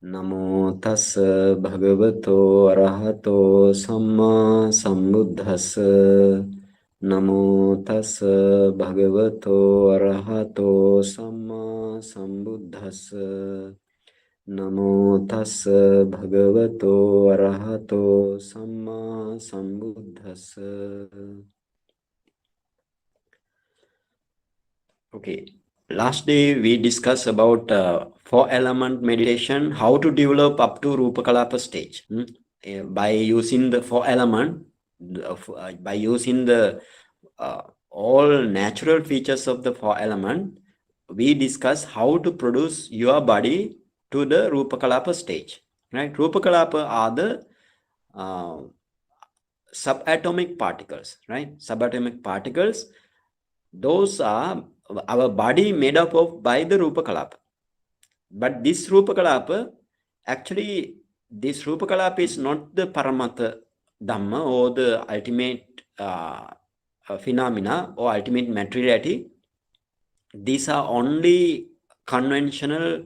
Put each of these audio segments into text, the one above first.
Namo tassa bhagavato arahato samma sambuddhassa. Namo tassa bhagavato arahato samma sambuddhassa. Namo tassa bhagavato arahato samma sambuddhassa. Okay. Last day we discussed about four element meditation, how to develop up to Rupa Kalapa stage. By using the four element, by using the all natural features of the four element, we discuss how to produce your body to the Rupa Kalapa stage. Right? Rupa Kalapa are the subatomic particles, right? Subatomic particles, those are our body made up of by the Rupa Kalapa. But this Rupa Kalapa, actually, this Rupa Kalapa is not the Paramatha Dhamma or the ultimate phenomena or ultimate materiality. These are only conventional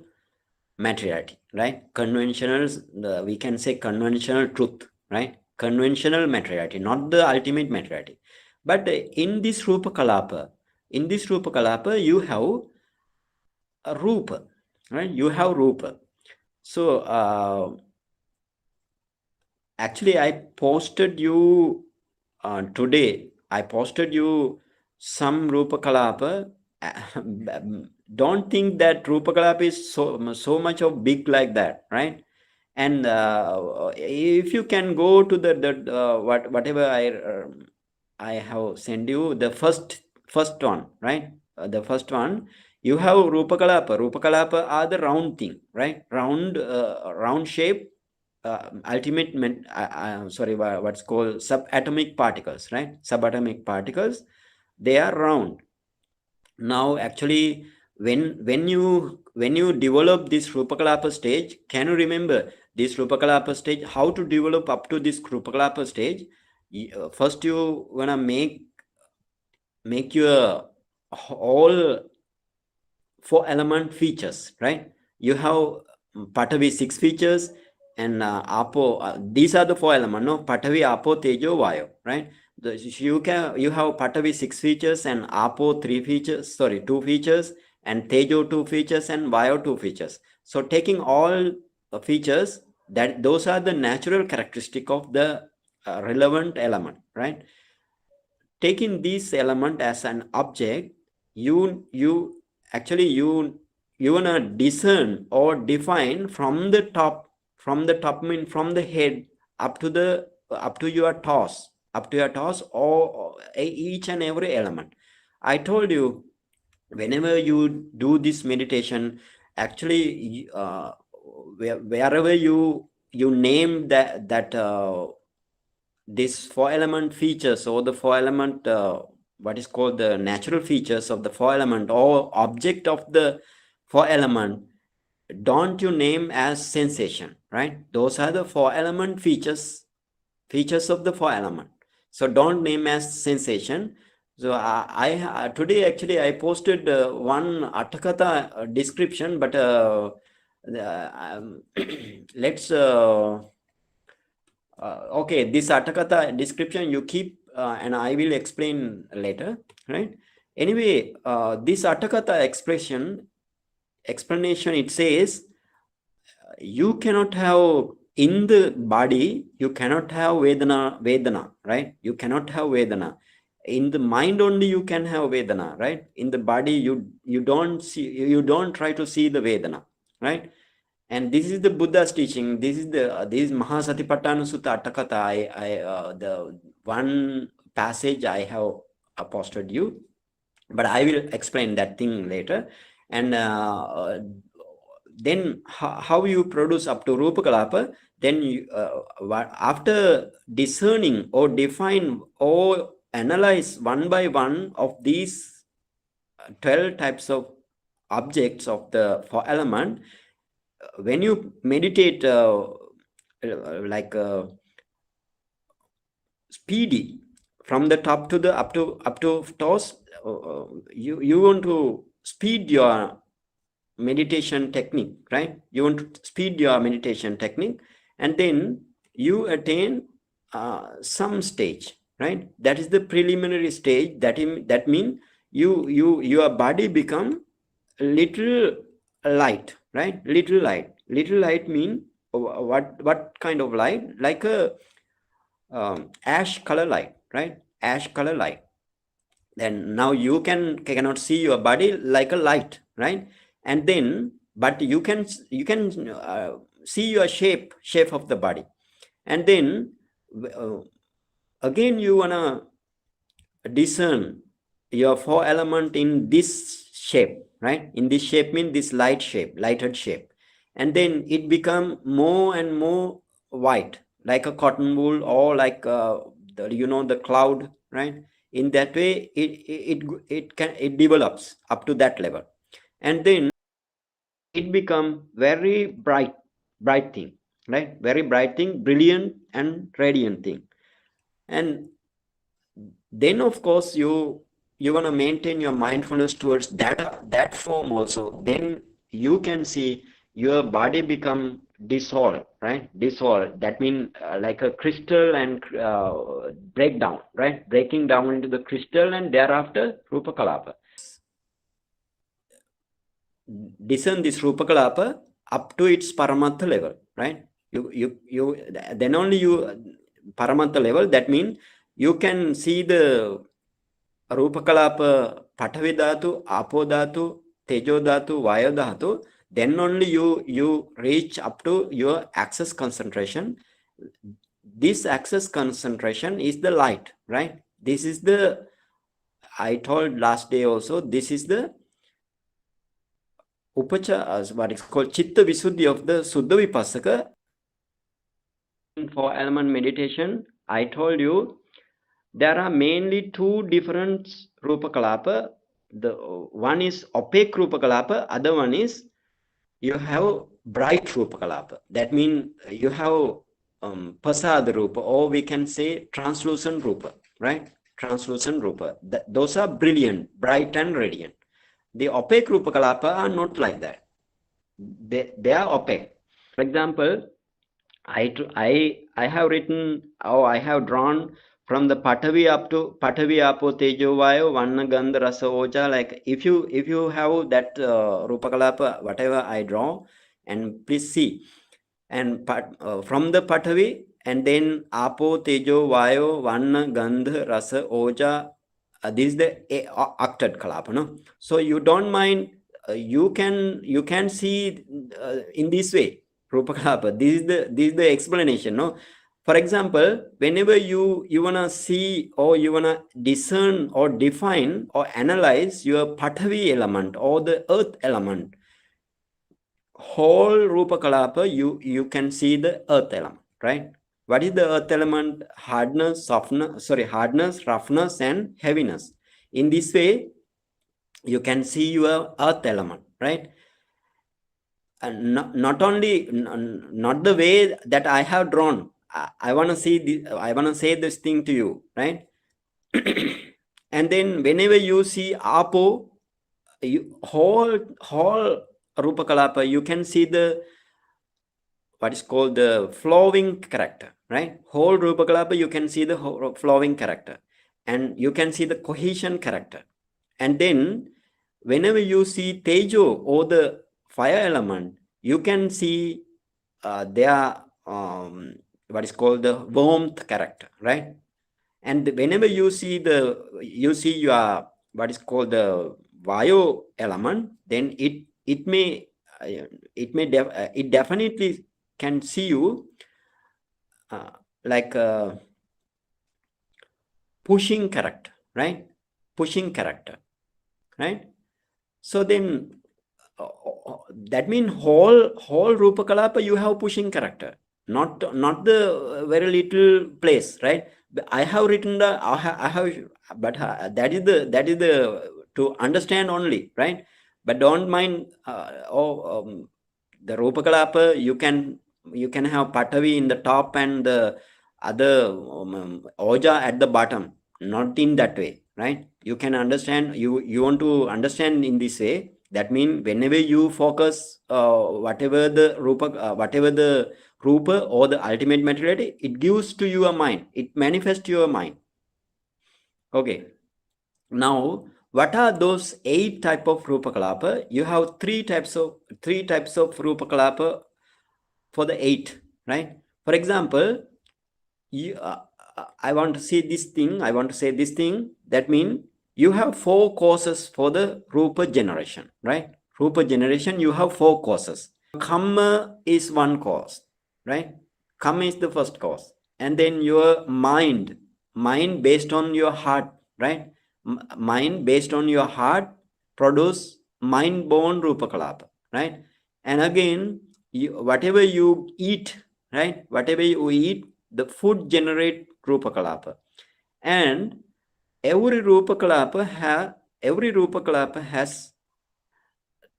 materiality, right? Conventional, we can say conventional truth, right? Conventional materiality, not the ultimate materiality. But in this Rupa Kalapa, you have a Rupa, right? You have Rupa. So actually I posted you today, I posted you some Rupa Kalapa. Don't think that Rupa Kalapa is so much of big like that, right? And if you can go to the whatever I have sent you, the first one, right? The first one, you have Rupa Kalapa. Rupa Kalapa are the round thing, right? Round shape, ultimate sorry, what's called subatomic particles, right? Subatomic particles, they are round. Now actually when you develop this Rupa Kalapa stage, can you remember this Rupa Kalapa stage, how to develop up to this Rupa Kalapa stage? First you wanna make your all four element features, right? You have Patavi 6 features and Apo, these are the four elements, no? Patavi, Apo, Tejo, Vayu, right? You have Patavi 6 features and Apo 3 features, sorry, 2 features, and Tejo 2 features and Vayu 2 features. So taking all features, that those are the natural characteristic of the relevant element, right? Taking this element as an object, you actually you wanna discern or define from the top, mean from the head up to your toes, or each and every element. I told you, whenever you do this meditation, actually wherever you name that these four element features, or the four element what is called the natural features of the four element or object of the four element, don't you name as sensation, right? Those are the four element features of the four element. So don't name as sensation. So I today actually I posted one Atakatha description, but let's okay, this Atakatha description you keep and I will explain later, right? Anyway, this Atakatha explanation, it says you cannot have in the body, you cannot have Vedana, right? You cannot have Vedana. In the mind only you can have Vedana, right? In the body you don't try to see the Vedana, right? And this is the Buddha's teaching. This is Mahasatipatthana Sutta Attakatha. The one passage I have posted you, but I will explain that thing later. And then how you produce up to Rupa Kalapa, then you, after discerning or define or analyze one by one of these 12 types of objects of the four element, when you meditate like speedy from the top to the up to toes, you want to speed your meditation technique, right? You want to speed your meditation technique, and then you attain some stage, right? That is the preliminary stage. That mean your body become little light, right? Little light. Little light mean what kind of light? Like a ash color light, right? Ash color light. Then now you cannot see your body like a light, right? And then but you can see your shape of the body. And then uh, again you wanna discern your four element in this shape, right? In this shape mean this lighted shape. And then it become more and more white, like a cotton wool, or like the cloud, right? In that way it develops up to that level. And then it become very bright thing, right? Very bright thing, brilliant and radiant thing. And then of course you want to maintain your mindfulness towards that form also. Then you can see your body become dissolved, right? Dissolved, that means like a crystal, and break down, right? Breaking down into the crystal, and thereafter rupa kalapa. Discern this rupa kalapa up to its paramattha level, right? You then only you paramattha level, that means you can see the Rupakalapa, Pathavi Dhatu, Apo Dhatu, Tejo Dhatu, Vayu Dhatu, then only you reach up to your access concentration. This access concentration is the light, right? This is the, I told last day also, this is the Upacha, what is called Chitta Visuddhi of the Suddha Vipassaka. For element meditation, I told you, there are mainly two different rupa kalapa. The one is opaque rupa kalapa, other one is you have bright rupa kalapa. That means you have pasada rupa, or we can say translucent rupa, right? Translucent rupa. Those are brilliant, bright and radiant. The opaque rupa kalapa are not like that. They are opaque. For example, I have written, or I have drawn from the Pathavi up to Pathavi, Apo, Tejo, Vayu, Vanna, Gandha, Rasa, Oja. Like if you have that Rupa Kalapa, whatever I draw, and please see, and from the Pathavi, and then Apo, Tejo, Vayu, Vanna, Gandha, Rasa, Oja. This is the octet Kalapa, no? So you don't mind. You can see in this way. Rupa Kalapa. This is the explanation, no? For example, whenever you wanna see, or you wanna discern or define or analyze your Pathavi element or the earth element, whole Rupa Kalapa, you can see the earth element, right? What is the earth element? Hardness, hardness, roughness, and heaviness. In this way, you can see your earth element, right? And not only not the way that I have drawn. I want to see this, I want to say this thing to you, right? And then whenever you see Apo, whole Rupa Kalapa, you can see the what is called the flowing character, right? Whole Rupa Kalapa, you can see the flowing character, and you can see the cohesion character. And then whenever you see Tejo, or the fire element, you can see their what is called the warmth character, right? And whenever you see your what is called the Vayu element, then it definitely can see you like a pushing character, right? Pushing character, right? So then that means whole Rupa Kalapa you have pushing character, not the very little place, right? I have written but that is the to understand only, right? But don't mind the Rupa Kalapa. You can have Patavi in the top and the other Oja at the bottom. Not in that way, right? You can understand. You want to understand in this way. That means whenever you focus whatever the rupa or the ultimate materiality, it gives to your mind, it manifests to your mind. Okay. Now, what are those 8 type of rupa kalapa? You have three types of rupa kalapa for the 8, right? For example, you, I want to see this thing, I want to say this thing. That means you have 4 causes for the rupa generation, right? Rupa generation, you have 4 causes. Karma is one cause, right? Karma is the first cause. And then your mind based on your heart, right? Mind based on your heart produce mind-born rupa kalapa, right? And again, whatever you eat, right? Whatever you eat, the food generate rupa kalapa. And every rupa kalapa has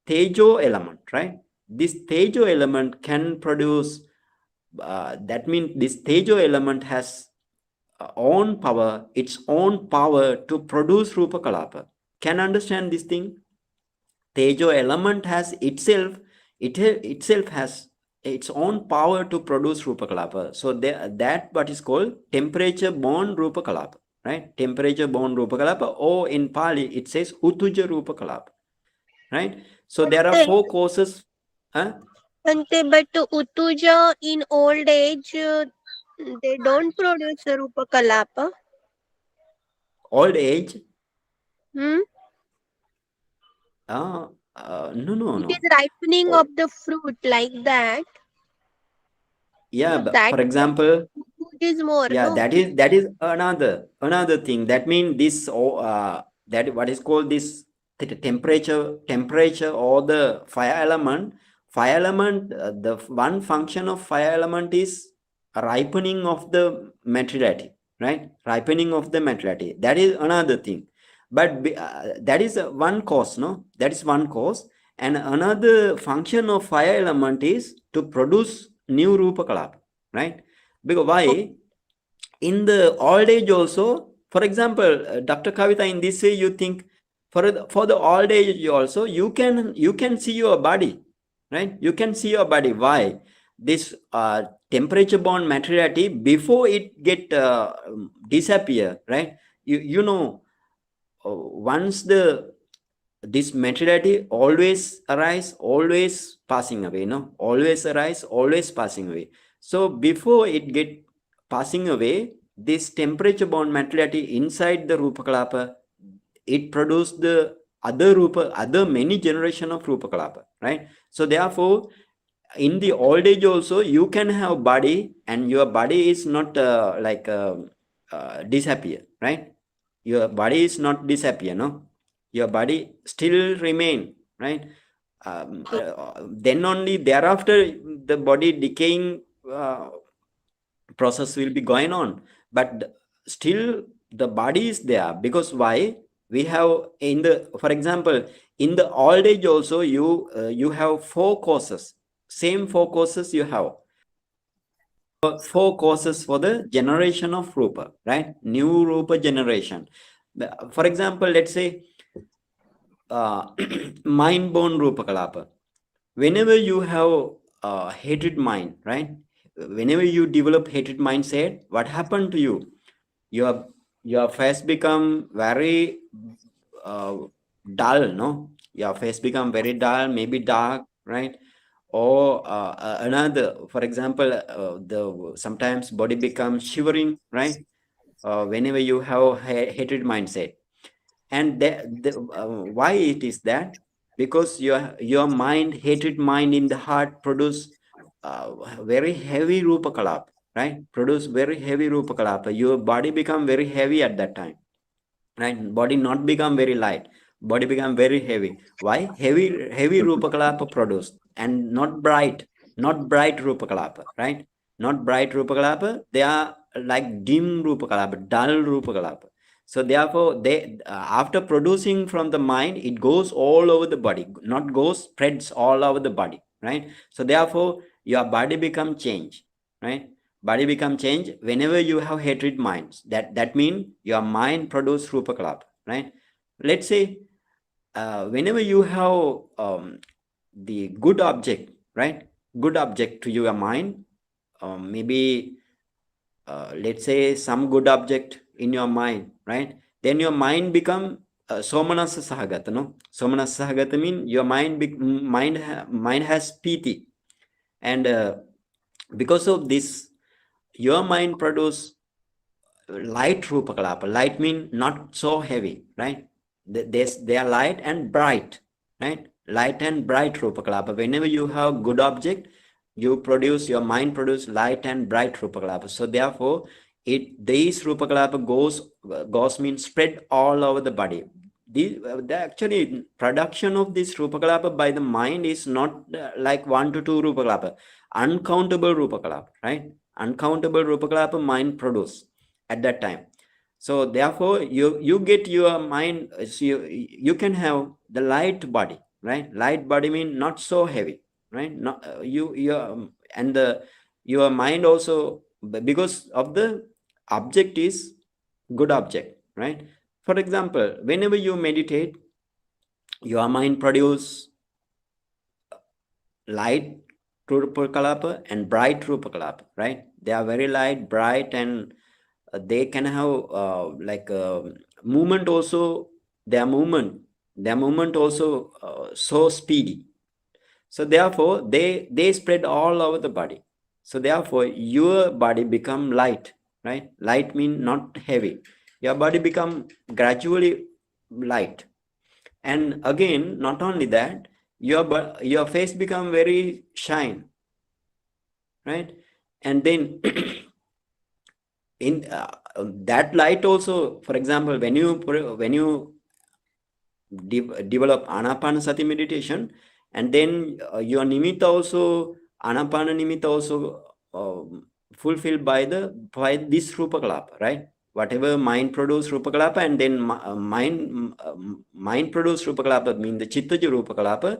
tejo element, right? This tejo element can produce, that means this tejo element has its own power to produce rupa kalapa. Can understand this thing? Tejo element has itself has its own power to produce rupa kalapa. So that what is called temperature born rupa kalapa, right? Temperature born rupa kalapa, or in Pali it says utuja rupa kalapa, right? So there are 4 causes. Ante, but Utuja in old age, they don't produce Rupa Kalapa. Old age? Hmm? No. It is ripening of the fruit like that. Yeah, So but that for example, Utuja is more, yeah, no? that is another thing. That means this, that what is called this temperature or the fire element. The one function of fire element is ripening of the materiality, right? Ripening of the materiality. That is another thing. But that is one cause, no? That is one cause. And another function of fire element is to produce new rupa kalapa, right? Because why? In the old age also, for example, Dr. Kavita, in this way you think, for the old age also, you can see your body, right? You can see your body. Why? This temperature born materiality, before it get disappear, right? You know, once this materiality always arise, always passing away, no? Always arise, always passing away. So before it get passing away, this temperature born materiality inside the rupa kalapa, it produced the other many generation of rupa kalapa, right? So therefore, in the old age also, you can have body, and your body is not disappear, right? Your body is not disappear, no? Your body still remain, right? Then only thereafter the body decaying process will be going on, but still the body is there. Because why? We have, for example, in the old age also, you have 4 causes, same 4 causes you have. 4 causes for the generation of rupa, right? New rupa generation. For example, let's say mind born rupa kalapa. Whenever you have a hated mind, right? Whenever you develop hated mindset, what happened to you? Your face become very uh, dull, no? Your face become very dull, maybe dark, right? Or another, for example, the sometimes body becomes shivering, right? Whenever you have hated mindset. And why it is that? Because your mind, hated mind in the heart, produce very heavy rupa kalapa, right? Produce very heavy rupa kalapa. Your body become very heavy at that time, right? Body not become very light, body become very heavy. Why? Heavy rupa kalapa produced, and not bright rupa kalapa, right? Not bright rupa kalapa, they are like dim rupa kalapa, dull rupa kalapa. So therefore, they after producing from the mind, it goes all over the body, not goes, spreads all over the body, right? So therefore, your body become change, right? Body become change whenever you have hatred minds. That means your mind produce rupa kalapa, right? Let's say whenever you have the good object, right? Good object to your mind, maybe let's say some good object in your mind, right? Then your mind become somanasa sahagata, no? Somanasa sahagata mean your mind has piti, and because of this, your mind produce light rupa kalapa. Light mean not so heavy, right? They are light and bright, right? Light and bright rupa kalapa. Whenever you have good object, your mind produce light and bright rupa kalapa. So therefore, these rupa kalapa goes means spread all over the body. The actually production of this rupa kalapa by the mind is not like 1 to 2 rupa kalapa, uncountable rupa kalapa, right? Uncountable rupa kalapa mind produce at that time. So therefore you get your mind, so you can have the light body, right? Light body mean not so heavy, right? Not and your mind also, because of the object is good object, right? For example, whenever you meditate, your mind produce light rupa kalapa and bright rupa kalapa, right? They are very light, bright, and they can have like movement also. Their movement also so speedy. So therefore they spread all over the body. So therefore your body become light, right? Light mean not heavy. Your body become gradually light. And again, not only that, your face become very shine, right? And then in that light also, for example, when you develop anapanasati meditation, and then your nimitta also, anapana nimitta also fulfilled by this rupa kalapa, right? Whatever mind produce rupa kalapa, and then mind produce rupa kalapa mean the chittaja rupa kalapa.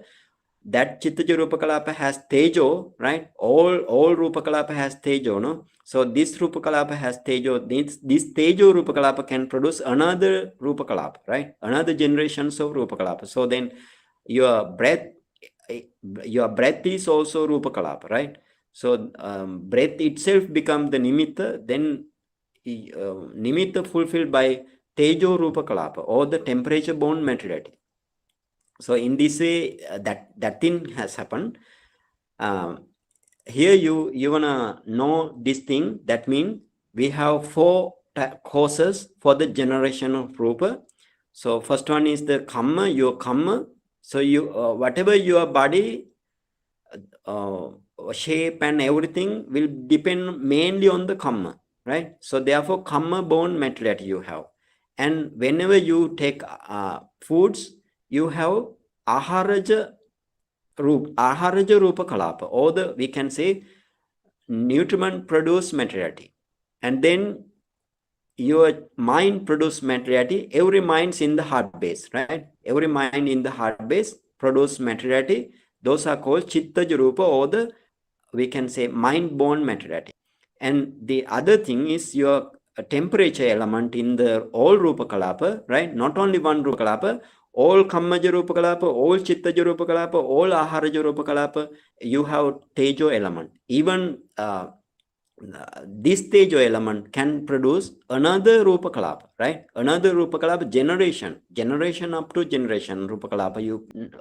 That chittaja rupa kalapa has tejo, right? All rupa kalapa has tejo, no? So this rupa kalapa has tejo. This tejo rupa kalapa can produce another rupa kalapa, right? Another generations of rupa kalapa. So then your breath is also rupa kalapa, right? So breath itself become the nimitta, then nimitta fulfilled by tejo rupa kalapa, or the temperature born materiality. So in this way, that thing has happened. Here you wanna know this thing. That means we have 4 causes for the generation of rupa. So first one is the karma, your karma. So you whatever your body shape and everything will depend mainly on the karma, right? So therefore karma born materiality you have. And whenever you take foods, you have aharaja rupa kalapa, or we can say nutriment produce materiality. And then your mind produce materiality. Every mind's in the heart base, right? Every mind in the heart base produce materiality. Those are called chittaja rupa, or we can say mind born materiality. And the other thing is your temperature element in the all rupa kalapa, right? Not only one rupa kalapa, all kammaja rupa kalapa, all chittaja rupa kalapa, all aharaja rupa kalapa, you have tejo element. Even this tejo element can produce another rupa kalapa, right? Another rupa kalapa generation up to generation rupa kalapa.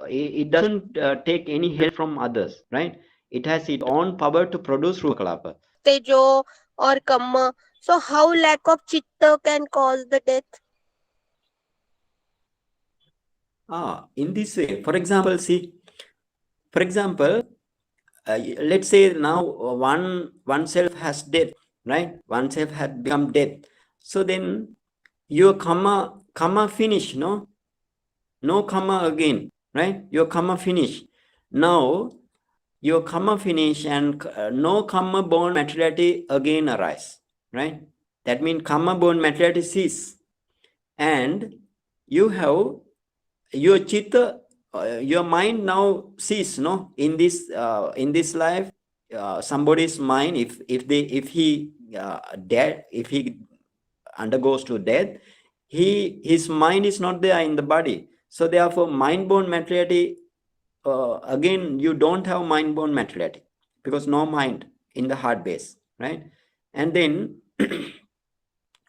It doesn't take any help from others, right? It has its own power to produce rupa kalapa. Tejo or Kamma. So how lack of chitta can cause the death? In this way, for example, let's say now oneself has death, right? Oneself had become death. So then your karma finish, no karma again, right? Your karma finish. Now your karma finish, and no karma born materiality again arise, right? That means karma born materiality cease, and you have your chitta, your mind now cease, no? In this life, somebody's mind, if he undergoes to death, his mind is not there in the body. So therefore, mind-born materiality, again, you don't have mind-born materiality because no mind in the heart base, right? And then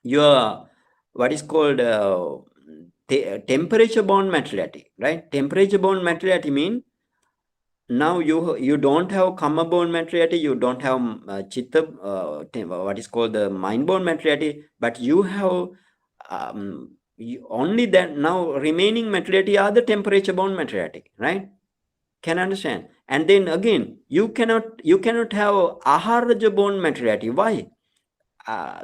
your what is called temperature-born materiality, right? Temperature-born materiality mean now you don't have karma-born materiality, you don't have chitta, what is called the mind-born materiality, but you have only that now remaining materiality are the temperature-born materiality, right? Can understand? And then again, you cannot have aharaja-born materiality. Why?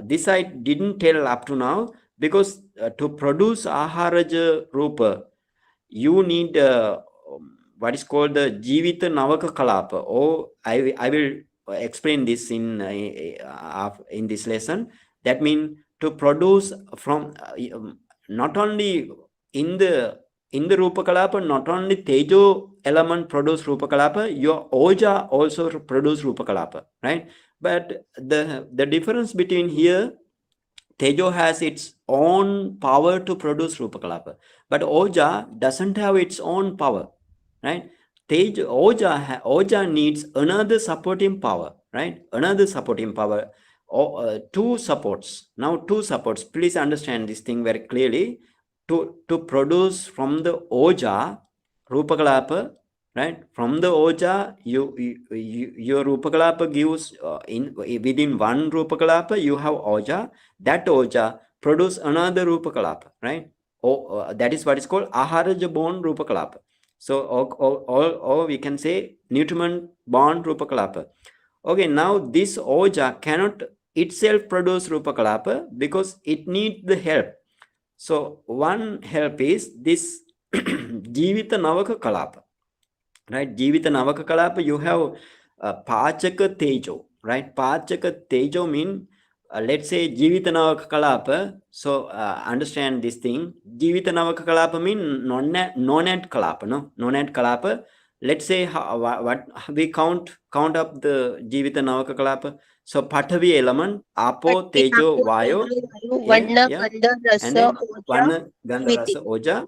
This I didn't tell up to now, because to produce aharaja rupa, you need what is called the jivita navaka kalapa, or I will explain this in this lesson. That means to produce from not only in the rupa kalapa, not only tejo element produce rupa kalapa, your oja also produce rupa kalapa, right? But the difference between here, Tejo has its own power to produce Rupa Kalapa, but Oja doesn't have its own power, right? Oja needs another supporting power, right? Another supporting power, two supports. Now two supports. Please understand this thing very clearly. To produce from the Oja, Rupa Kalapa, right? From the Oja, your Rupa Kalapa gives within one Rupa Kalapa, you have Oja. That Oja produce another Rupa Kalapa, right? That is what is called Aharaja born Rupa Kalapa. So, or we can say nutriment born Rupa Kalapa. Okay, now this Oja cannot itself produce Rupa Kalapa because it needs the help. So, one help is this Jivita Navaka Kalapa, right? Jivita Navaka Kalapa, you have Pachaka Tejo, right? Pachaka Tejo mean, let's say Jivita Navaka Kalapa. So understand this thing. Jivita Navaka Kalapa mean non-net Kalapa, no? Non-net Kalapa. Let's say what we count up the Jivita Navaka Kalapa. So Pathavi element, Apo, Patti, Tejo, Apo, Vayo, Tejo, Vayu, yeah, Vanna, yeah. Gandha, And Rasa, then Oja, Vana, Gandha, Viti. Rasa, Oja,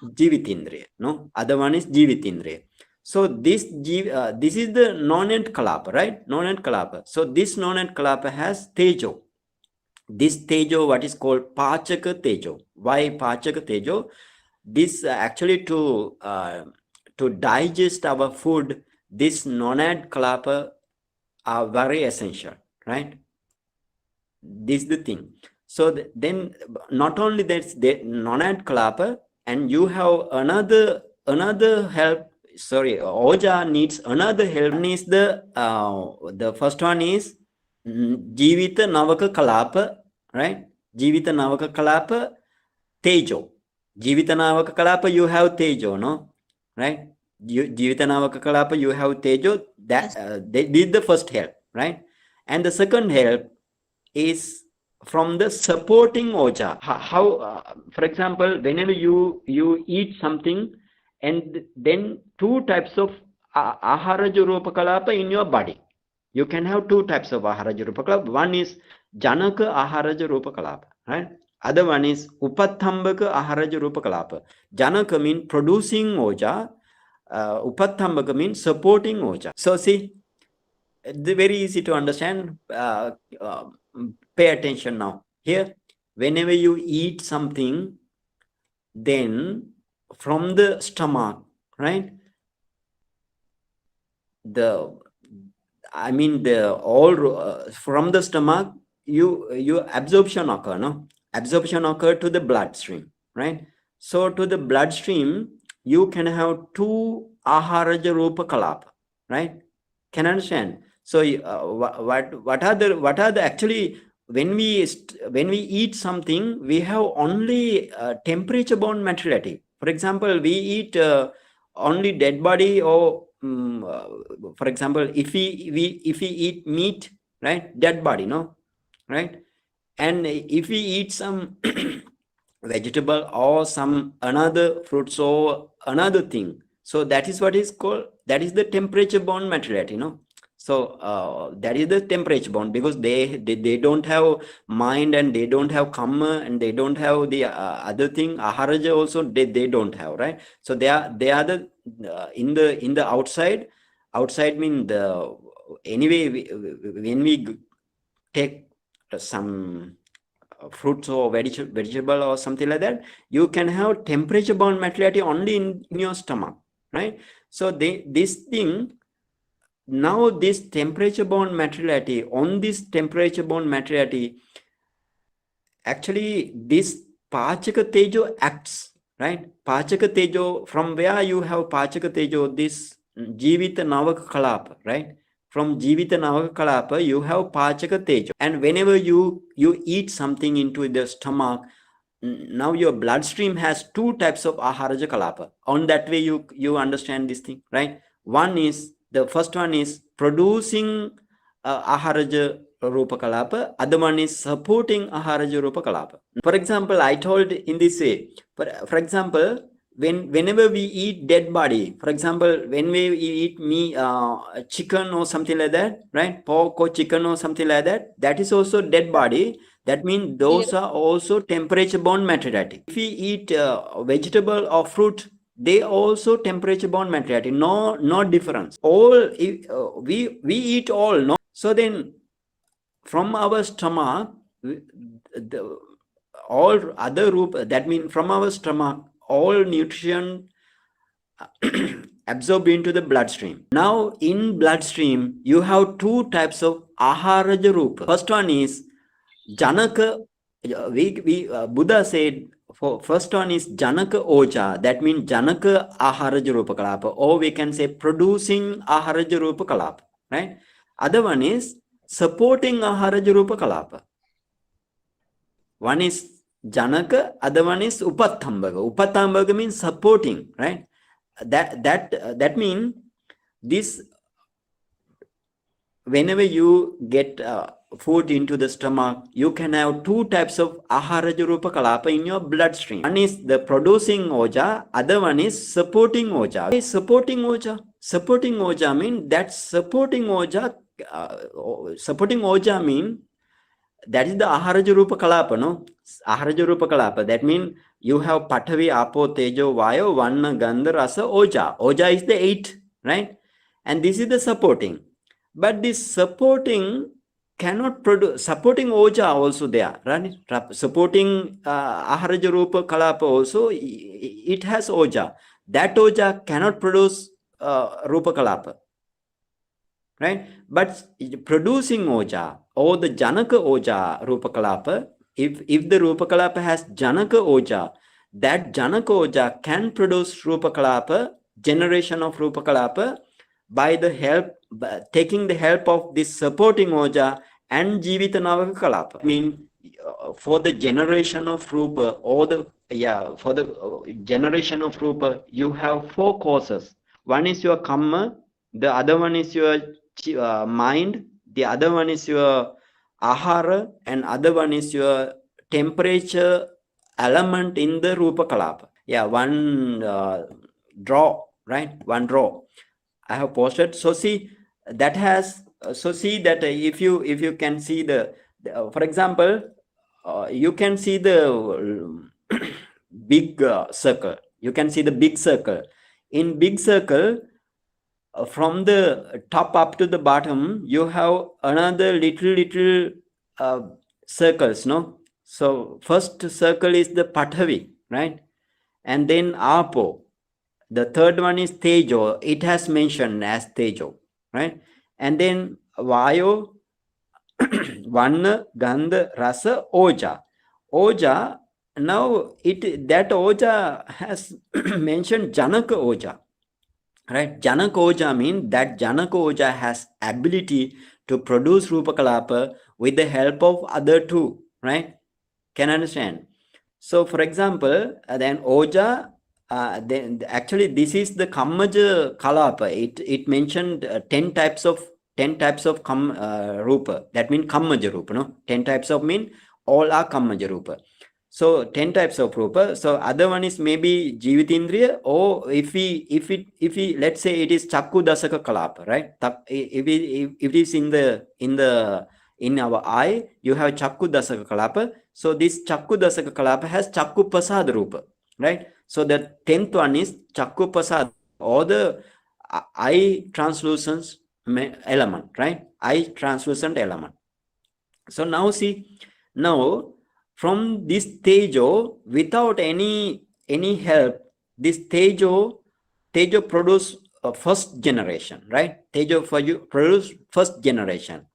Jivitindriya, no? Other one is Jivitindriya. So this is the non-end kalapa, right? Non-end kalapa. So this non-end kalapa has tejo. This tejo, what is called pachaka tejo. Why pachaka tejo? This actually to digest our food, this non-end kalapa are very essential, right? This is the thing. So then not only that's the non-end kalapa, and you have another help. Sorry, Oja needs another help. One is the first one is Jivita Navaka Kalapa, right? Jivita Navaka Kalapa Tejo. Jivita Navaka Kalapa, you have Tejo, no? Right? Jivita Navaka Kalapa, you have Tejo. That they did the first help, right? And the second help is from the supporting oja. How for example, whenever you eat something, and then two types of aharaja rupa kalapa in your body, you can have two types of aharaja rupa kalapa. One is janaka aharaja rupa kalapa, right? Other one is upathambaka aharaja rupa kalapa. Janaka means producing oja, upathambaka means supporting oja. So see, very easy to understand. Pay attention now. Here, whenever you eat something, then from the stomach, right? The from the stomach, you absorption occur, no? Absorption occur to the bloodstream, right? So to the bloodstream, you can have two aharaja rupa kalapa, right? Can understand? So what are the actually, when we eat something, we have only temperature bound materiality. For example, we eat only dead body, or for example, if we eat meat, right, dead body, no, right? And if we eat some vegetable or some another fruits or another thing, so that is what is called, that is the temperature bound materiality, no? So that is the temperature bound, because they don't have mind, and they don't have kamma, and they don't have the other thing aharaja also, they don't have, right? So they are the in the outside mean the anyway when we take some fruits or vegetable or something like that, you can have temperature bound materiality only in your stomach, right? So this thing, now this temperature bound materiality, on this temperature bound materiality, actually this pachaka tejo acts, right? Pachaka tejo, from where you have pachaka tejo, this jivita navaka kalapa, right? From jivita navaka kalapa you have pachaka tejo, and whenever you eat something into the stomach, now your bloodstream has two types of aharaja kalapa. On that way you understand this thing, right? The first one is producing aharaja rupa kalapa, other one is supporting aharaja rupa kalapa. For example, I told in this way, for example, whenever we eat dead body, for example, when we eat chicken or something like that, right? Pork or chicken or something like that, that is also dead body. That means those are also temperature bound materiality. If we eat vegetable or fruit, they also temperature bound materiality. No difference. All we eat all, no. So then, from our stomach, all other rupa, that means from our stomach, all nutrition absorbed into the bloodstream. Now in bloodstream, you have two types of aharaja rupa. First one is janaka. Buddha said, for first one is janaka oja, that means janaka aharaja rupa kalapa, or we can say producing aharaja rupa kalapa, right? Other one is supporting aharaja rupa kalapa. One is janaka, other one is upattambaga. Upattambaga means supporting, right? That means this, whenever you get food into the stomach, you can have two types of aharaja rupa kalapa in your bloodstream. One is the producing oja, other one is supporting oja. Why supporting oja? Supporting oja mean that supporting oja mean that is the aharaja rupa kalapa, no? Aharaja rupa kalapa, that means you have patavi, apo, tejo, vayo, vanna, gandha, rasa, oja. Oja is the 8, right? And this is the supporting. But this supporting cannot produce, supporting oja also there, right? Supporting aharaja rupa kalapa also, it has oja. That oja cannot produce rupa kalapa, right? But producing oja, or the janaka oja rupa kalapa, if the rupa kalapa has janaka oja, that janaka oja can produce rupa kalapa, generation of rupa kalapa, by taking the help of this supporting oja and jivita navaka kalapa. I mean, for the generation of rupa, or for the generation of rupa, you have 4 causes. One is your kamma, the other one is your mind, the other one is your ahara, and other one is your temperature element in the rupa kalapa. One draw, right? One draw I have posted. So see that has see that if you can see for example, you can see the big circle. You can see the big circle. In big circle, from the top up to the bottom, you have another little circles, no? So first circle is the Pathavi, right? And then Apo. The third one is Tejo. It has mentioned as Tejo, right? And then Vayo, Vanna, Gandha, Rasa, Oja. Oja, now that Oja has mentioned Janaka Oja. Right? Janaka oja means that Janaka oja has ability to produce rupa kalapa with the help of other two, right? Can understand? So for example, then oja, then actually this is the kammaja kalapa. It mentioned 10 types of rupa. That means kammaja rupa, no? 10 types of mean all are kammaja rupa. So 10 types of rupa. So other one is maybe jivitindriya, or if we let's say it is chakku dasaka kalapa, right? If it is in our eye, you have chakku dasaka kalapa. So this chakku dasaka kalapa has chakku pasad rupa, right? So the 10th one is chakku pasad, or the eye translucence element, right? Eye translucent element. So now see, now from this tejo, without any help, this tejo produce a first generation, right? Tejo for you produce first generation,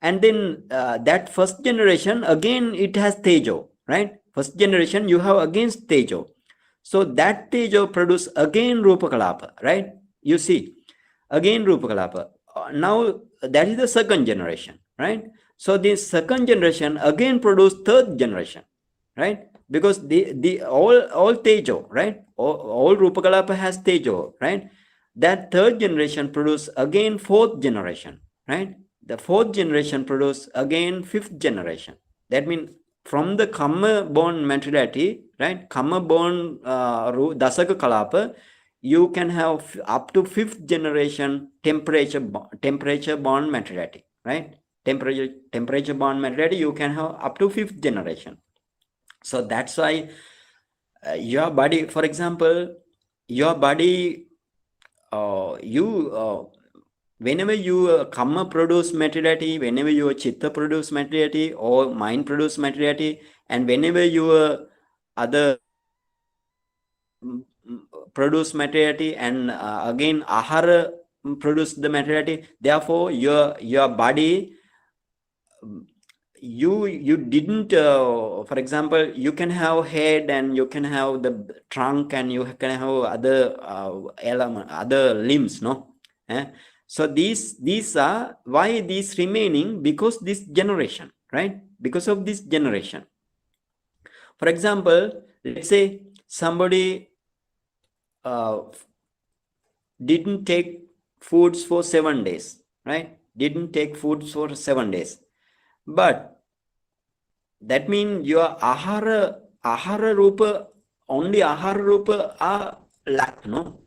and then that first generation again it has tejo, right? First generation you have against tejo, so that tejo produce again rupa kalapa, right? You see, again rupa kalapa. Now that is the second generation, right? So this second generation again produce third generation, right? Because the all tejo, right? All rupa kalapa has tejo, right? That third generation produce again fourth generation, right? The fourth generation produce again fifth generation. That means from the karma born materiality, right? Karma born dasaka kalapa, you can have up to fifth generation temperature born materiality, right? Temperature born materiality, you can have up to fifth generation. So that's why your body, for example, your body, whenever you karma produce materiality, whenever your chitta produce materiality, or mind produce materiality, and whenever your other produce materiality, and again ahara produce the materiality, therefore your body, you didn't for example, you can have head, and you can have the trunk, and you can have other element, other limbs, no? So these are why these remaining, because this generation, right? Because of this generation. For example, let's say somebody didn't take foods for 7 days, right? Didn't take foods for 7 days, but that means your ahara rupa, only ahara rupa are lack, no?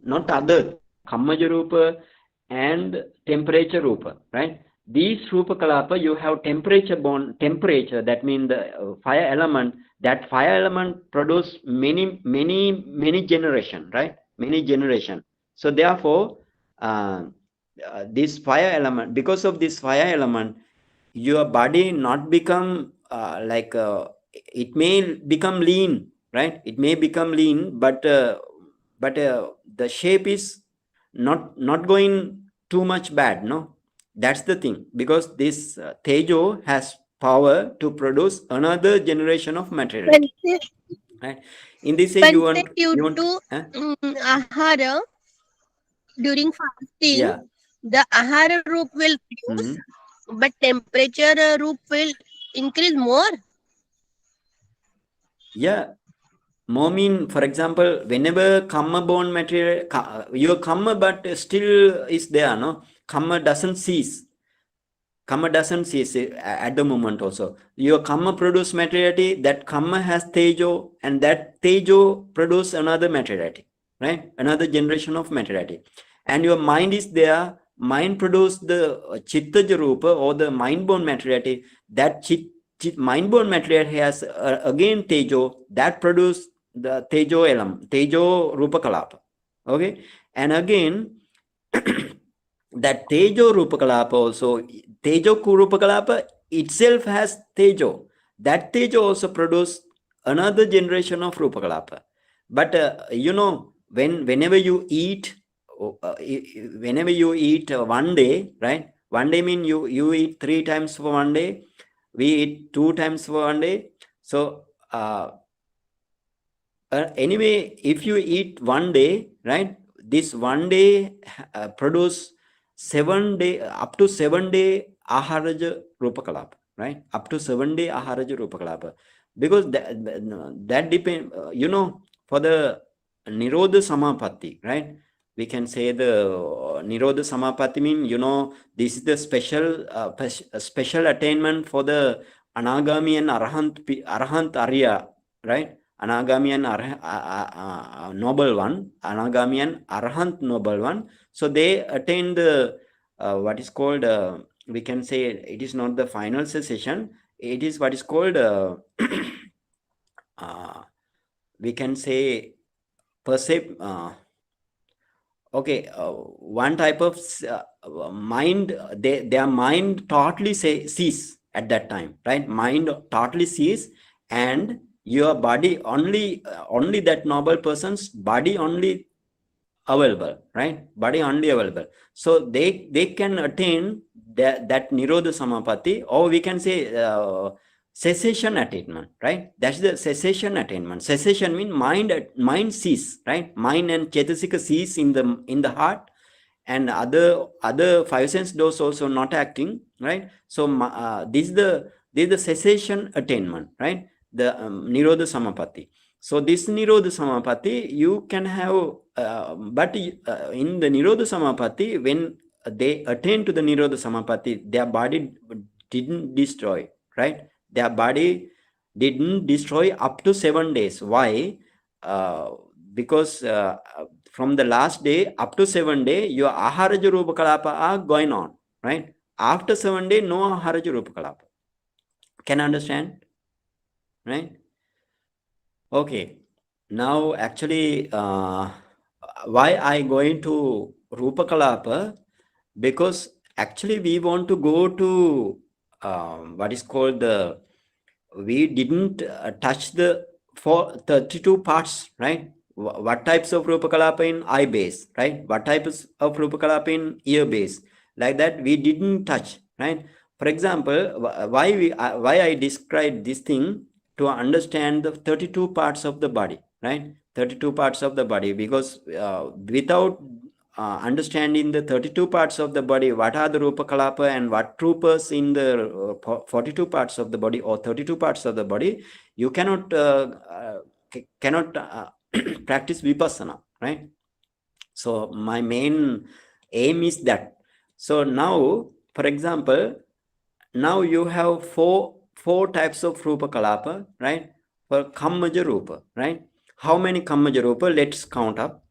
Not other kammaja rupa and temperature rupa, right? These rupa kalapa, you have temperature born temperature, that means the fire element. That fire element produce many generation, right? Many generation. So therefore, this fire element, because of this fire element, your body not become it may become lean, right? It may become lean, but the shape is not going too much bad, no? That's the thing, because this tejo has power to produce another generation of materiality, right? In this way, you want Due to huh? ahara during fasting, Yeah. the ahara roop will reduce, Mhm. but temperature roop will increase more. Yeah. More mean, for example, whenever karma born material, your karma, but still is there, no? Karma doesn't cease. Karma doesn't cease at the moment also. Your karma produce materiality, that karma has tejo, and that tejo produce another materiality, right? Another generation of materiality. And your mind is there, mind produce the chitta rupa, or the mind born materiality. That mind born materiality has again tejo, that produce the tejo elam, tejo rupa kalapa. Okay, and again that tejo rupa kalapa also, tejo rupa kalapa itself has tejo. That tejo also produce another generation of rupa kalapa. But whenever you eat, whenever you eat one day, right? One day mean you eat 3 times for one day. We eat 2 times for one day. So anyway, if you eat one day, right? This one day produce 7 day, up to 7 day aharaja rupa kalapa, right? Up to 7 day aharaja rupa kalapa, because that depend, for the nirodha samapatti, right? We can say the nirodha samapatti mean, this is the special special attainment for the Anagami and Arahant Arya, right? Anagami and noble one, Anagami and Arahant noble one. So they attain the what is called, we can say it is not the final cessation, it is what is called, we can say okay, one type of mind, their mind totally cease at that time, right? Mind totally cease, and your body only that noble person's body only available, right? Body only available. So they can attain that Nirodha Samapatti, or we can say cessation attainment, right? That's the cessation attainment. Cessation means mind cease, right? Mind and Chetasika cease in the heart, and other five sense doors also not acting, right? So this is the cessation attainment, right? The Nirodha Samapatti. So this Nirodha Samapatti you can have, but in the Nirodha Samapatti, when they attain to the Nirodha Samapatti, their body didn't destroy, right? Their body didn't destroy up to 7 days. Why? Because from the last day up to 7 day, your Aharaja Rupa Kalapa are going on, right? After 7 day, no Aharaja Rupa Kalapa. Can understand? Right? Okay. Now, actually, why I going to Rupa Kalapa? Because actually we want to go to what is called we didn't touch the 32 parts, right? What types of Rupa Kalapa in eye base, right? What types of Rupa Kalapa in ear base? Like that we didn't touch, right? For example, why I described this thing to understand the 32 parts of the body, right? 32 parts of the body, because without understanding the 32 parts of the body, what are the Rupa Kalapa and what rupas in the 42 parts of the body or 32 parts of the body, you cannot practice Vipassana, right? So my main aim is that. So now, for example, now you have four types of Rupa Kalapa, right? For Kammaja Rupa, right? How many Kammaja Rupa? Let's count up.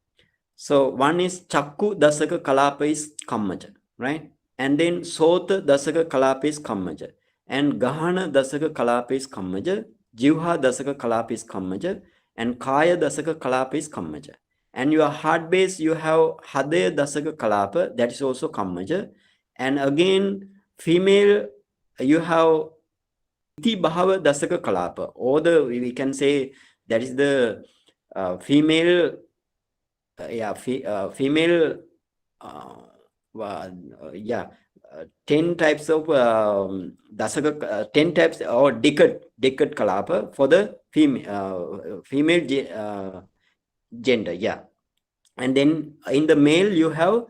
So one is Chakku Dasaka Kalapa is Kammaja, right? And then Sota Dasaka Kalapa is Kammaja. And Gahana Dasaka Kalapa is Kammaja. Jivha Dasaka Kalapa is Kammaja. And Kaya Dasaka Kalapa is Kammaja. And your heart base, you have Hadaya Dasaka Kalapa, that is also Kammaja. And again, female, you have Iti Bhava Dasaka Kalapa, or we can say that is the female female, 10 types of dasaka, 10 types or decade kalapa for the female gender, yeah. And then in the male you have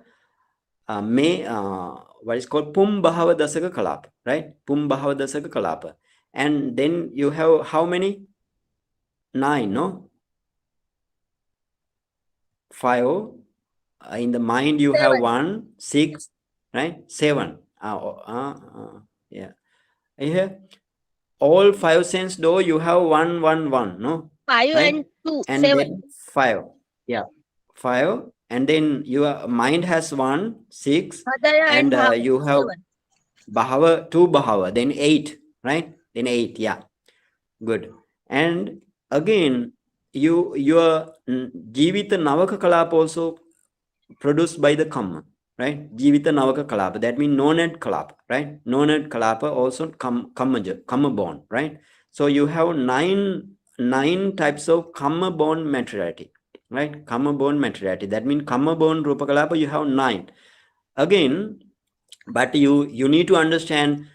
what is called Pum Bhava Dasaka Kalapa, right? Pum Bhava Dasaka Kalapa. And then you have how many? 9, no? 5. In the mind you have 1, 6, right? 7. Yeah. Here, all 5 sense door you have 1, 1, 1, no? 5 right? and 2, And 7. then 5. Yeah. 5. And then your mind has 1, 6. Hadaya And Bhava, you have 7. Bhava, 2 Bhava, then 8, right? Then 8, yeah. Good. And again, your Jivita Navaka Kalapa also produced by the Kamma, right? Jivita Navaka Kalapa, that means Nonad Kalapa, right? Nonad Kalapa also Kamma born, right? So you have nine types of Kamma born materiality, right? Kamma born materiality, that means Kamma born Rupa Kalapa, you have 9. Again, but you need to understand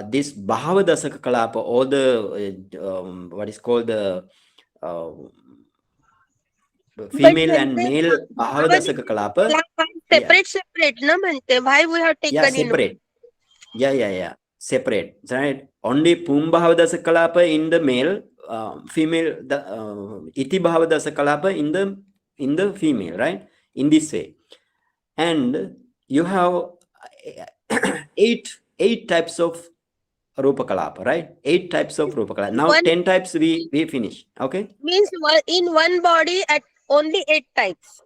this Bhava Dasaka Kalapa, or the what is called the female and male Bhava Dasaka Kalapa. Separate na म्हणते. Why we have Yeah, taken in? separate. Yeah. Separate, right? Only Pum Bhava Dasaka Kalapa in the male, female, Iti Bhava Dasaka Kalapa in the female, right? In this way. And you have eight types of rupa kalapa, right? 8 types of rupa kalapa. Now One 10 types we finish. Okay. means in one body at only 8 types.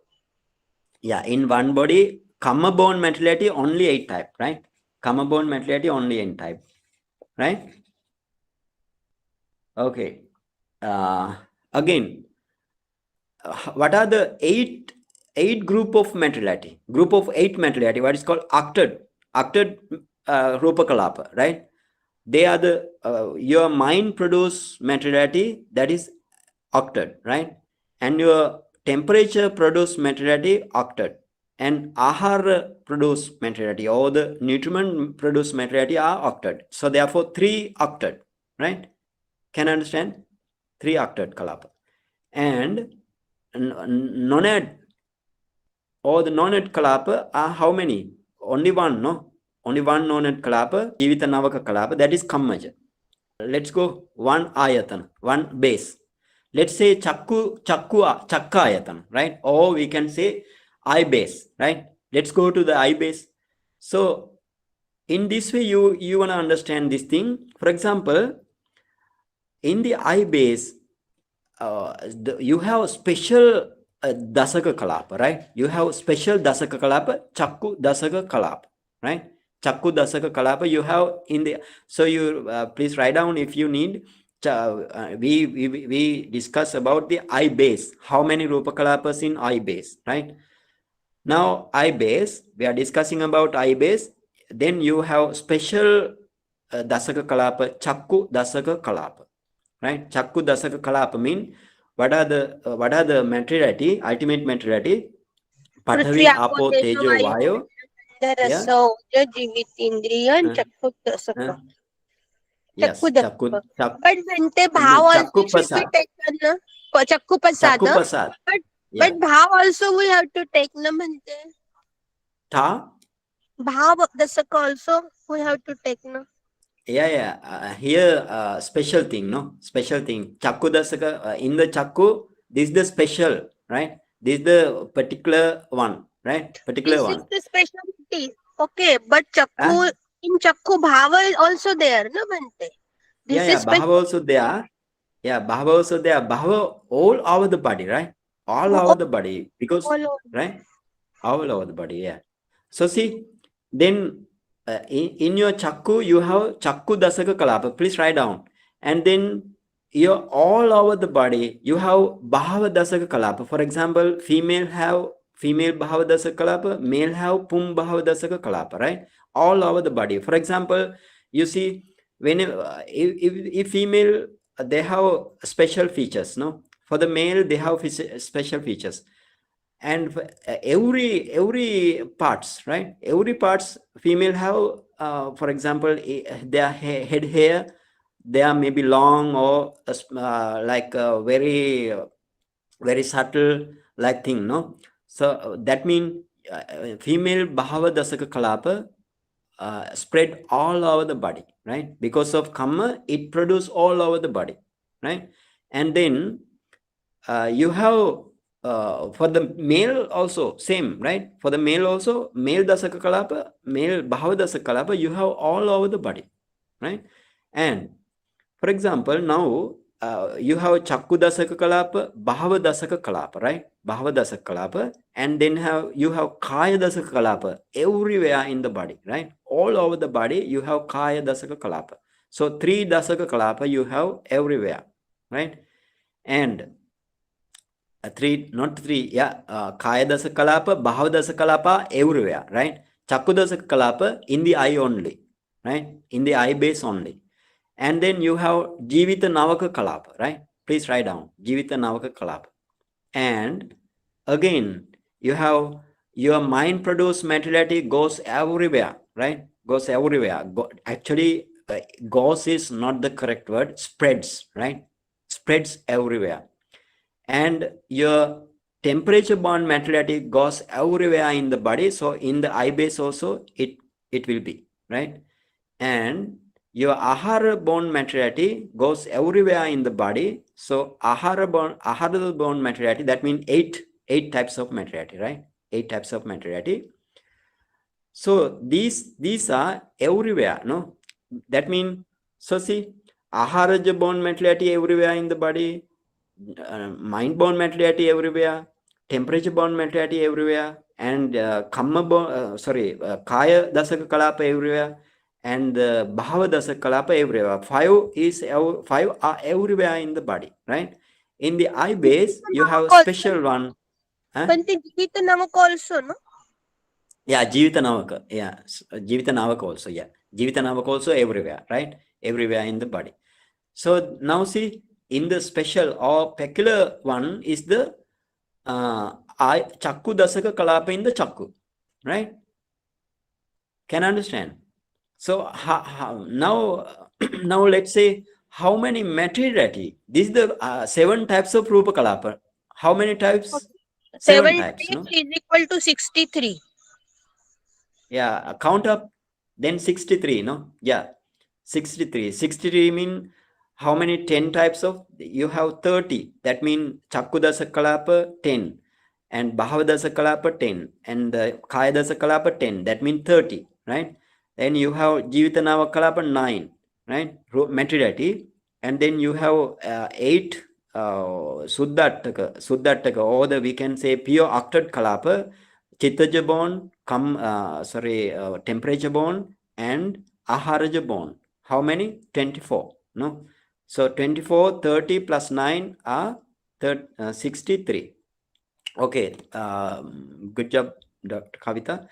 Yeah, in one body, karma born mentality only 8 type, right? Karma born mentality only 8 type, right? Okay. Again, what are the eight group of mentality? Group of 8 mentality, what is called octet rupa kalapa, right? They are the your mind produce mentality, that is octet, right? And your temperature produce mentality, octet, and ahara produce mentality, or the nutriment produce mentality are octet. So therefore 3 octet, right? Can you understand? 3 octet kalapa. And nonad or the nonad kalapa are how many? Only one, no? Only one nonad kalapa, jivita navaka kalapa, that is kammaja. Let's go one ayatan, one base. Let's say chakka ayatan, right? Or we can say eye base, right? Let's go to the eye base. So in this way, you want to understand this thing. For example, in the eye base, you have special dasaka kalapa, right? You have special dasaka kalapa, chakku dasaka kalapa, right? Chakku dasaka kalapa you have in the, so you please write down if you need. We discuss about the eye base, how many rupa kalapas in eye base, right? Now eye base, we are discussing about eye base. Then you have special dasaka kalapa, chakku dasaka kalapa, right? Chakku dasaka kalapa mean what are the materiality, ultimate materiality? Prithvi, Pathavi, Apo, Apo, Tejo, Tejo, Vayu, Vayo. Yeah. Rasa, Oja, Jivitindriya, and Uh, Chakku uh, yes. Dasaka. Chakku, But Vente no, Bhav also Chakku should be Pasad. taken, na? Chakku Chakku Pasada. Pasad. But Yeah. Bhav also we have to take, na Vente? Tha. Bhav Dasaka also we have to take, na? Yeah. Here, special thing, no? Special thing. Chakku Dasaka, in the Chakku, this is the special, right? This is the particular one, right? Particular This is one. the specialty. Okay, but Uh, in Chakku Bhava is also there, na Vente? This is Bhava special. also there. Yeah, Bhava also there. Bhava all over the body, right? All over the body. Because, All over. right? All over the body, yeah. So see, then in your chakku, you have chakku dasaka kalapa. Please write down. And then you're all over the body, you have bhava dasaka kalapa. For example, female have female bhava dasaka kalapa, male have pum bhava dasaka kalapa, right? All over the body. For example, you see, when if female, they have special features, no? For the male, they have special features. And every parts, right? Every parts female have, for example, their head hair, they are maybe long or like very very subtle like thing, no? So that means female bhava dasaka kalapa spread all over the body, right? Because of karma, it produce all over the body, right? And then you have for the male also same, right? For the male also, male dasaka kalapa, male bhava dasaka kalapa, you have all over the body, right? And for example, now you have chakku dasaka kalapa, bhava dasaka kalapa, right? Bhava dasaka kalapa, and then you have kaya dasaka kalapa everywhere in the body, right? All over the body you have kaya dasaka kalapa. So 3 dasaka kalapa you have everywhere, right? And not three, yeah, kaya dasaka kalapa, bhava dasaka kalapa everywhere, right? Chakku dasaka kalapa in the eye only, right? In the eye base only. And then you have Jivita Navaka Kalapa, right? Please write down Jivita Navaka Kalapa. And again, you have your mind produced materiality goes everywhere, right? Goes everywhere. Actually, goes is not the correct word, spreads, right? Spreads everywhere. And your temperature bound materiality goes everywhere in the body. So in the eye base also, it will be, right? And your ahara born materiality goes everywhere in the body. So ahara born materiality, that means eight types of materiality, right? 8 types of materiality. So these are everywhere, no? That means So see, aharaja bone materiality everywhere in the body, mind bone materiality everywhere, temperature bone materiality everywhere, and kamma bone, kaya dasaka kalapa everywhere, and bhava dasaka kalapa everywhere. Five are everywhere in the body, right? In the eye base, you have a Also, special one. Huh? पण ते जीवित नामक also, no? Yeah, Jivita Navaka. Yeah, Jivita Navaka also. Yeah, Jivita Navaka also everywhere, right? Everywhere in the body. So now see, in the special or peculiar one is the I Chakku Dasaka Kalapa in the Chakku, right? Can understand? So now, now let's say how many materiality? This is the 7 types of Rupa Kalapa. How many types? Okay. 7 7 types, types no? is equal to 63. Yeah, count up, then 63, no? Yeah, 63. 63 mean how many 10 types of? You have 30. That mean Chakkudasa Kalapa 10 and Bhavadasa Kalapa 10 and Kayadasa Kalapa 10. That mean 30, right? Then you have Jivitanava Kalapa 9, right? Materiality. And then you have 8 Suddhataka, or the we can say pure octet Kalapa, Chittaja bone, temperature bone and Aharaja bone. How many? 24. No. So 24, 30 plus 9 are 63. Okay. Good job, Dr. Kavita.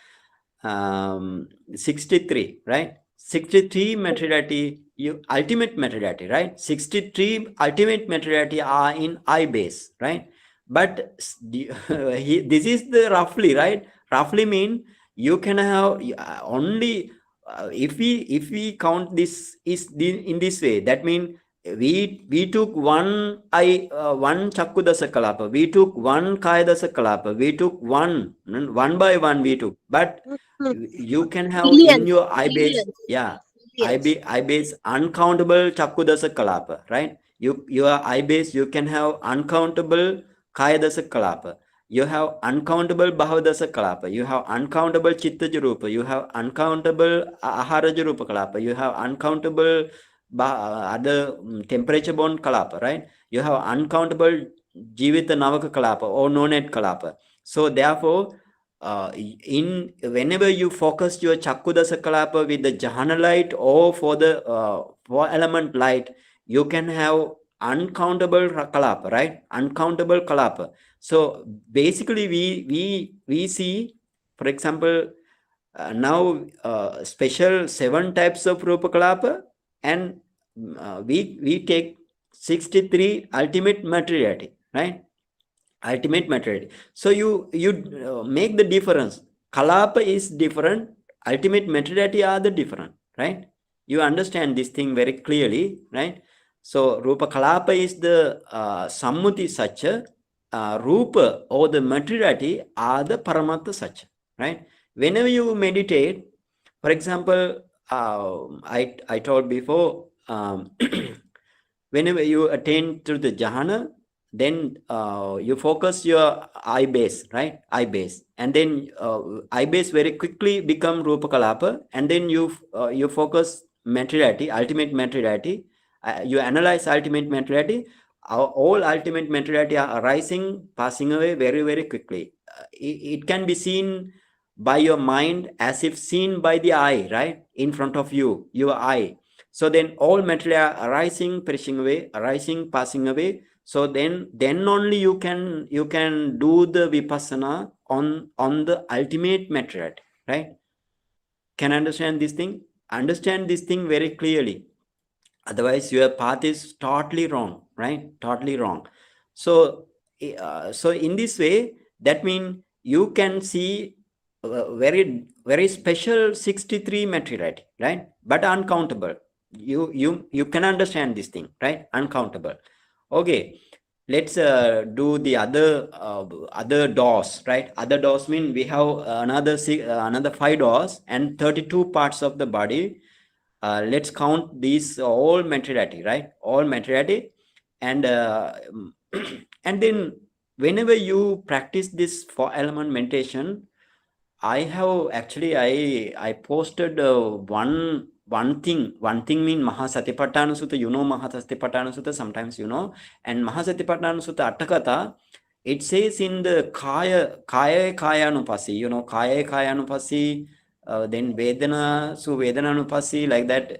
63, right? 63 materiality, ultimate materiality, right? 63 ultimate materiality are in I base, right? But this is the roughly, right? Roughly mean you can have only if we count this in this way, that mean we took one chakku dasa kalapa, we took one kaya dasa kalapa, we took one by one we took, but Mhm. you can have in Billions, your eye base, billions, yeah, billions. eye base uncountable chakku dasa kalapa, right? Your eye base, you can have uncountable kaya dasa kalapa, you have uncountable bhavadasa kalapa, you have uncountable chittaja rupa, you have uncountable aharaja rupa kalapa, you have uncountable other temperature bone kalapa, right? You have uncountable jivita navaka kalapa or nonet kalapa. So therefore, in whenever you focus your chakkudasa kalapa with the jhana light or for the 4 element light, you can have uncountable kalapa, right? Uncountable kalapa. So basically, we see, for example, now special 7 types of rupa kalapa, and we take 63 ultimate materiality, right? Ultimate materiality. So you make the difference. Kalapa is different, ultimate materiality are the different, right? You understand this thing very clearly, right? So rupa kalapa is the sammuti sacha, rupa or the materiality are the paramatta sacha, right? Whenever you meditate, for example, I told before, whenever you attain to the jhana, then you focus your eye base, right? Eye base, and then eye base very quickly become rupa kalapa, and then you focus materiality, ultimate materiality. You analyze ultimate materiality. All ultimate materiality are arising, passing away very quickly. It can be seen by your mind as if seen by the eye, right? In front of you, your eye. So then all material arising, perishing away, arising, passing away. So then only you can do the vipassana on the ultimate material, right? Can understand this thing? Understand this thing very clearly. Otherwise, your path is totally wrong, right? Totally wrong. So, so in this way, that means you can see very special 63 materiality, right? But uncountable. You can understand this thing, right? Uncountable. Okay, let's do the other doors, right? Other doors mean we have another 5 doors and 32 parts of the body. Let's count these all materiality, right? All materiality, and and then whenever you practice this 4 element meditation, I have actually I posted one thing mean Mahasatipatthana Sutta. You know Mahasatipatthana Sutta, sometimes you know, and Mahasatipatthana Sutta Attakatha, it says in the kaya anupasi, you know, kaya anupasi, then Vedana Vedana anupasi, like that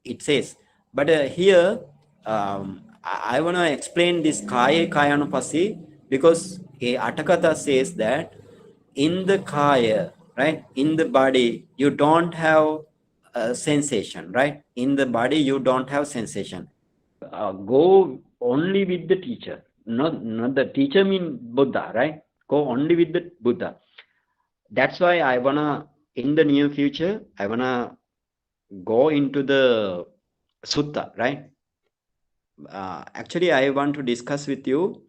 it says. But here I want to explain this kaya anupasi because Attakatha says that in the kaya, right, in the body, you don't have a sensation, right? In the body, you don't have sensation. Go only with the teacher. Not the teacher mean Buddha, right? Go only with the Buddha. That's why I wanna, in the near future, I wanna go into the sutta, right? Actually, I want to discuss with you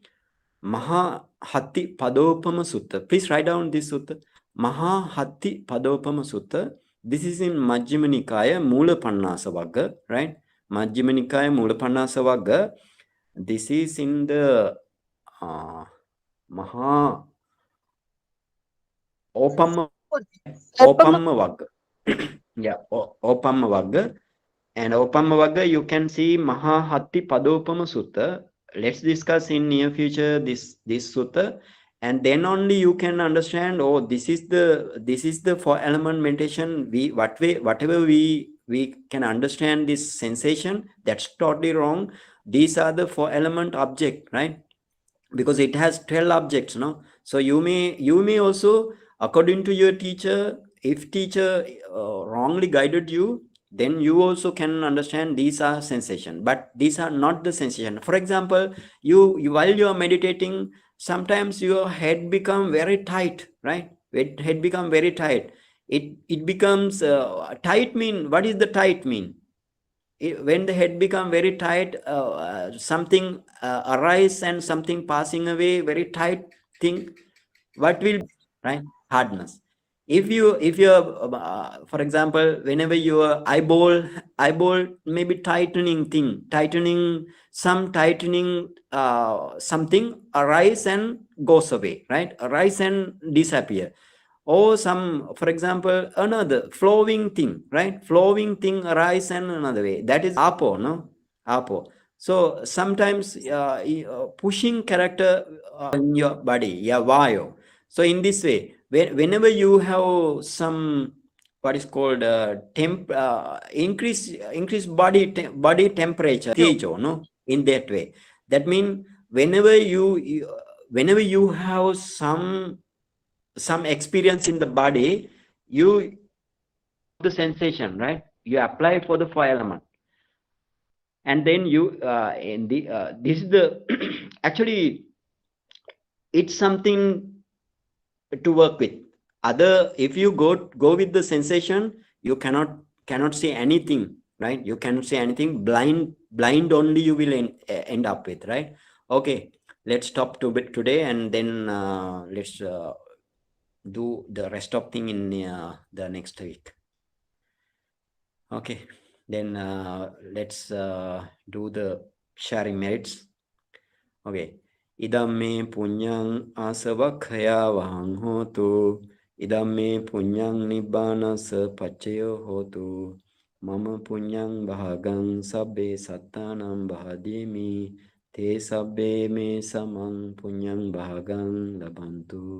Mahahati Padopama Sutta. Please write down this sutta. Mahahati Padopama Sutta. This is in Majjhima Nikaya Mula Pannasa Vagga, right? Majjhima Nikaya Mula Pannasa Vagga. This is in the Maha Opamma Vagga. Yeah, Opamma Vagga. And Opamma Vagga, you can see Mahahati Padopama Sutta. Let's discuss in near future this sutta, and then only you can understand. Oh, this is the four element meditation. Whatever we can understand this sensation, that's totally wrong. These are the four element object, right? Because it has 12 objects, no? So you may also, according to your teacher, if teacher wrongly guided you, then you also can understand these are sensation, but these are not the sensation. For example, you while you are meditating, sometimes your head become very tight, right? Head become very tight. It becomes tight. Mean, what is the tight mean? When the head become very tight, something arise and something passing away, very tight thing, what will be, right? Hardness. If you for example, whenever your eyeball maybe tightening thing, tightening something arise and goes away, right? Arise and disappear. Or some, for example, another flowing thing, right? Flowing thing arise and another way, that is apo, no? Apo. So sometimes pushing character in your body, yeah, vayo. So in this way, whenever you have some what is called increase body temperature, tejo, no? In that way, that means whenever whenever you have some experience in the body, you the sensation, right? You apply for the four element, and then you in the this is the actually it's something to work with. Other, if you go with the sensation, you cannot see anything, right? You cannot see anything. Blind only you will end up with, right? Okay, let's stop to bit today, and then let's do the rest of thing in the next week. Okay, then let's do the sharing merits. Okay, idam me punyang asavakhaya vahang hotu, idam me punyang nibbana sa pachayo hotu, mama punyang bahagang sabbe sattanam bahadimi, te sabbe me samang punyang bahagang labantu.